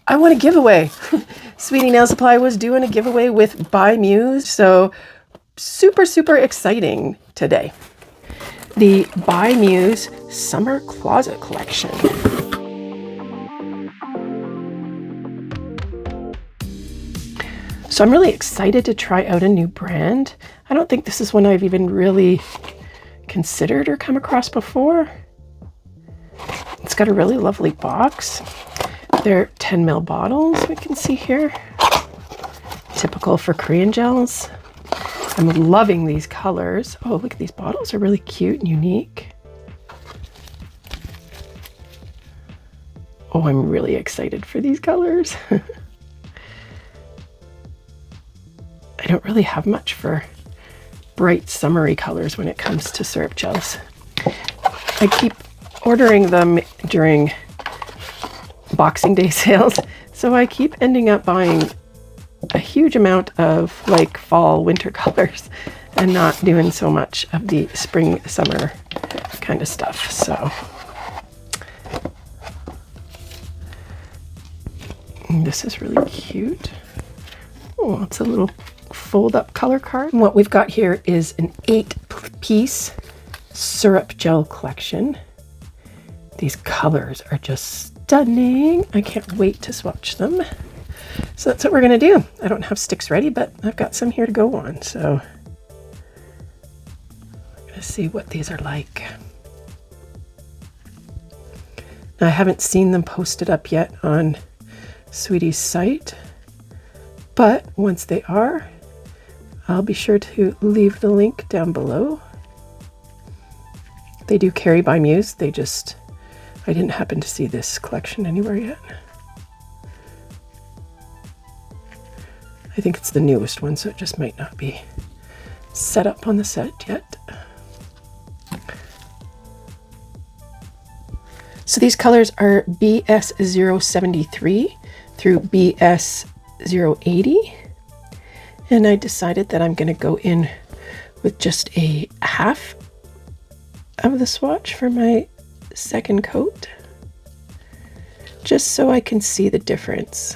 I want a giveaway. Sweetie Nail Supply was doing a giveaway with by Muse, so super, super exciting today. The by Muse Summer Closet Collection. So I'm really excited to try out a new brand. I don't think this is one I've even really considered or come across before. It's got a really lovely box. They're 10 ml bottles, we can see here. Typical for Korean gels. I'm loving these colors. Oh, look at these bottles, are really cute and unique. Oh, I'm really excited for these colors. I don't really have much for bright summery colors when it comes to syrup gels. I keep ordering them during Boxing Day sales, so I keep ending up buying a huge amount of like fall winter colors and not doing so much of the spring summer kind of stuff. So this is really cute. Oh, it's a little fold up color card. And what we've got here is an 8-piece syrup gel collection. These colors are just stunning. I can't wait to swatch them. So that's what we're gonna do. I don't have sticks ready, but I've got some here to go on. So I'm gonna see what these are like. Now, I haven't seen them posted up yet on Sweetie's site, but once they are, I'll be sure to leave the link down below. They do carry by Muse. I didn't happen to see this collection anywhere yet. I think it's the newest one, so it just might not be set up on the set yet. So these colors are BS073 through BS080. And I decided that I'm going to go in with just a half of the swatch for my second coat, just so I can see the difference.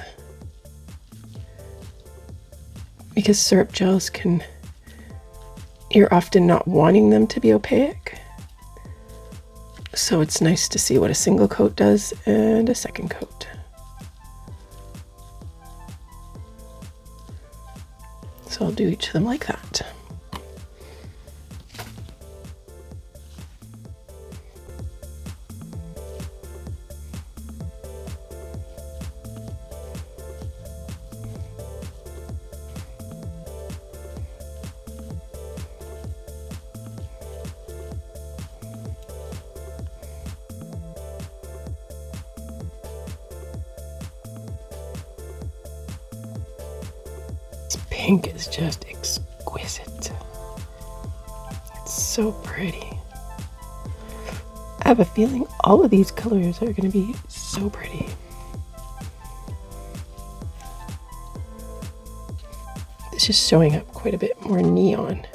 Because syrup gels you're often not wanting them to be opaque. So it's nice to see what a single coat does and a second coat. So I'll do each of them like that. Pink is just exquisite. It's so pretty. I have a feeling all of these colors are going to be so pretty. This is showing up quite a bit more neon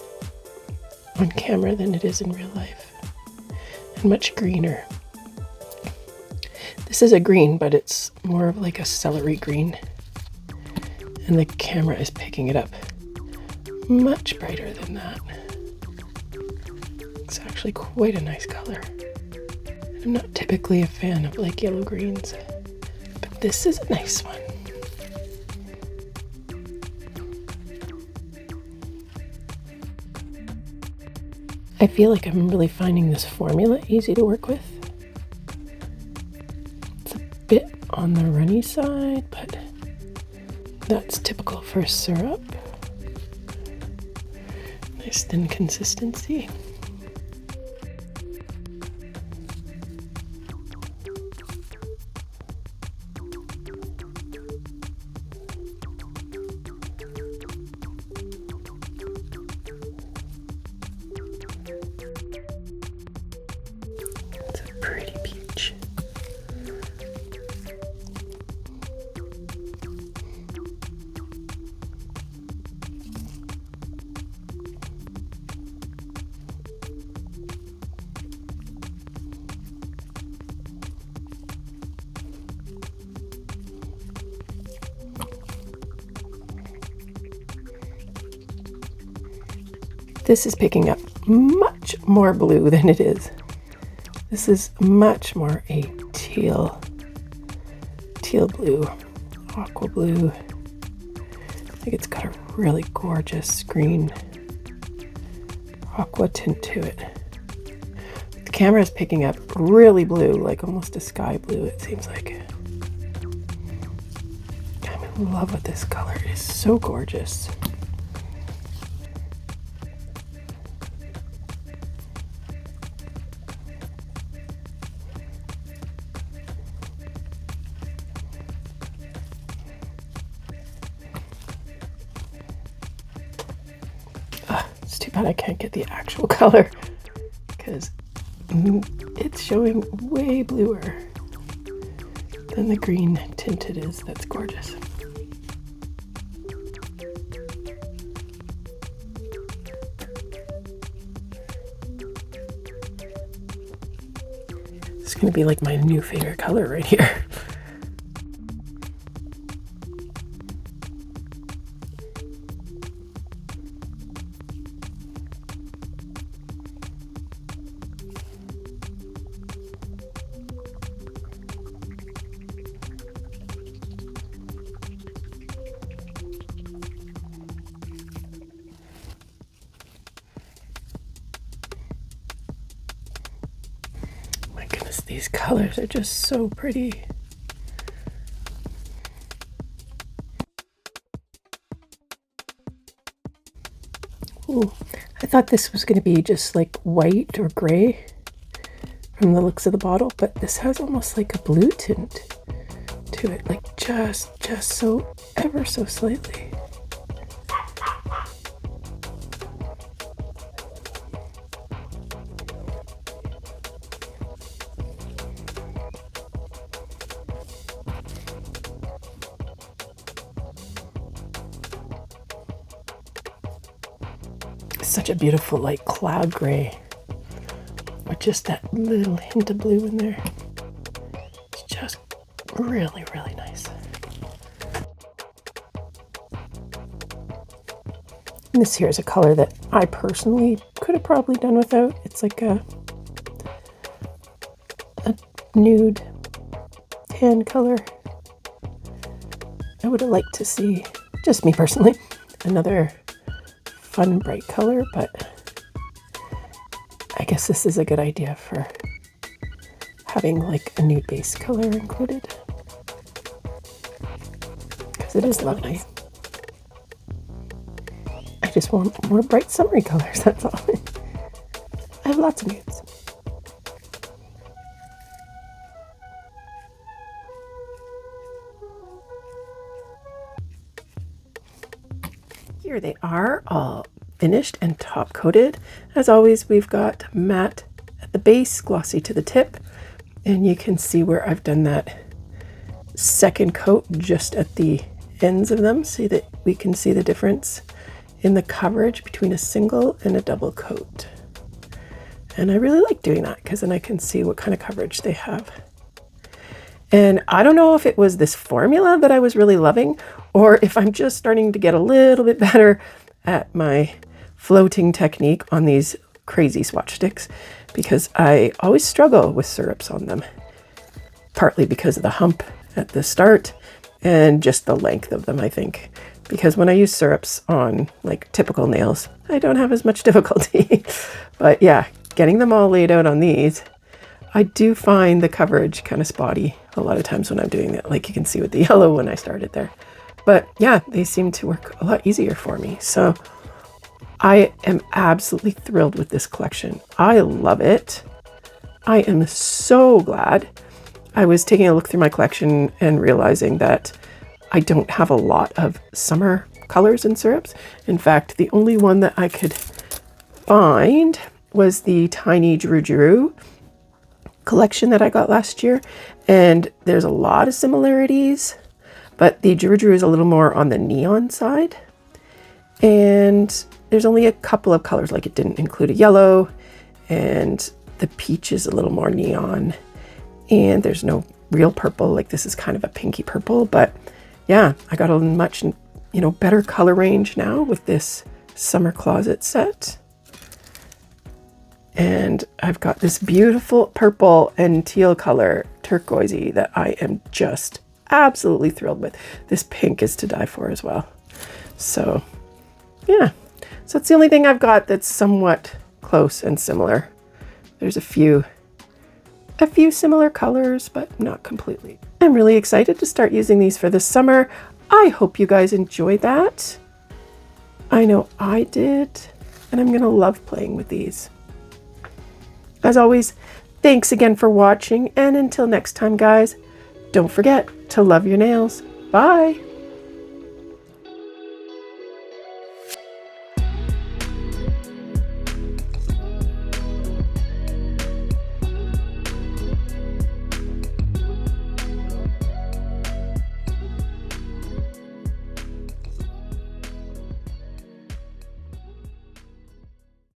on camera than it is in real life, and much greener. This is a green, but it's more of like a celery green. And the camera is picking it up much brighter than that. It's actually quite a nice color. I'm not typically a fan of like yellow greens, but this is a nice one. I feel like I'm really finding this formula easy to work with. It's a bit on the runny side, but that's typical for syrup. Nice thin consistency. It's a pretty peach. This is picking up much more blue than it is. This is much more a teal blue, aqua blue. I think it's got a really gorgeous green aqua tint to it. The camera is picking up really blue, like almost a sky blue, it seems like. I'm in love with this color. It is so gorgeous. It's too bad I can't get the actual color because it's showing way bluer than the green tint it is. That's gorgeous. It's going to be like my new favorite color right here. These colors are just so pretty. Ooh, I thought this was going to be just like white or gray from the looks of the bottle, but this has almost like a blue tint to it, like just so ever so slightly. Such a beautiful like cloud gray with just that little hint of blue in there. It's just really, really nice. And this here is a color that I personally could have probably done without. It's like a nude tan color. I would have liked to see, just me personally, another fun bright color, but I guess this is a good idea for having like a nude base color included because it is lovely. I just want more bright summery colors, that's all. I have lots of nudes. Here they are, all finished and top coated. As always, we've got matte at the base, glossy to the tip, and you can see where I've done that second coat just at the ends of them so that we can see the difference in the coverage between a single and a double coat. And I really like doing that because then I can see what kind of coverage they have. And I don't know if it was this formula that I was really loving or if I'm just starting to get a little bit better at my floating technique on these crazy swatch sticks because I always struggle with syrups on them, partly because of the hump at the start and just the length of them, I think. Because when I use syrups on like typical nails, I don't have as much difficulty. But yeah, getting them all laid out on these, I do find the coverage kind of spotty a lot of times when I'm doing it, like you can see with the yellow when I started there. But yeah, they seem to work a lot easier for me. So I am absolutely thrilled with this collection. I love it. I am so glad. I was taking a look through my collection and realizing that I don't have a lot of summer colors and syrups. In fact, the only one that I could find was the tiny Drew collection that I got last year. And there's a lot of similarities, but the Drew is a little more on the neon side. And there's only a couple of colors, like it didn't include a yellow, and the peach is a little more neon. And there's no real purple, like this is kind of a pinky purple, but yeah, I got a much, better color range now with this summer closet set. And I've got this beautiful purple and teal color, turquoisey, that I am just absolutely thrilled with. This pink is to die for as well. So yeah, so it's the only thing I've got that's somewhat close and similar. There's a few similar colors, but not completely. I'm really excited to start using these for this summer. I hope you guys enjoyed that. I know I did, and I'm gonna love playing with these. As always, thanks again for watching, and until next time, guys, don't forget to love your nails. Bye!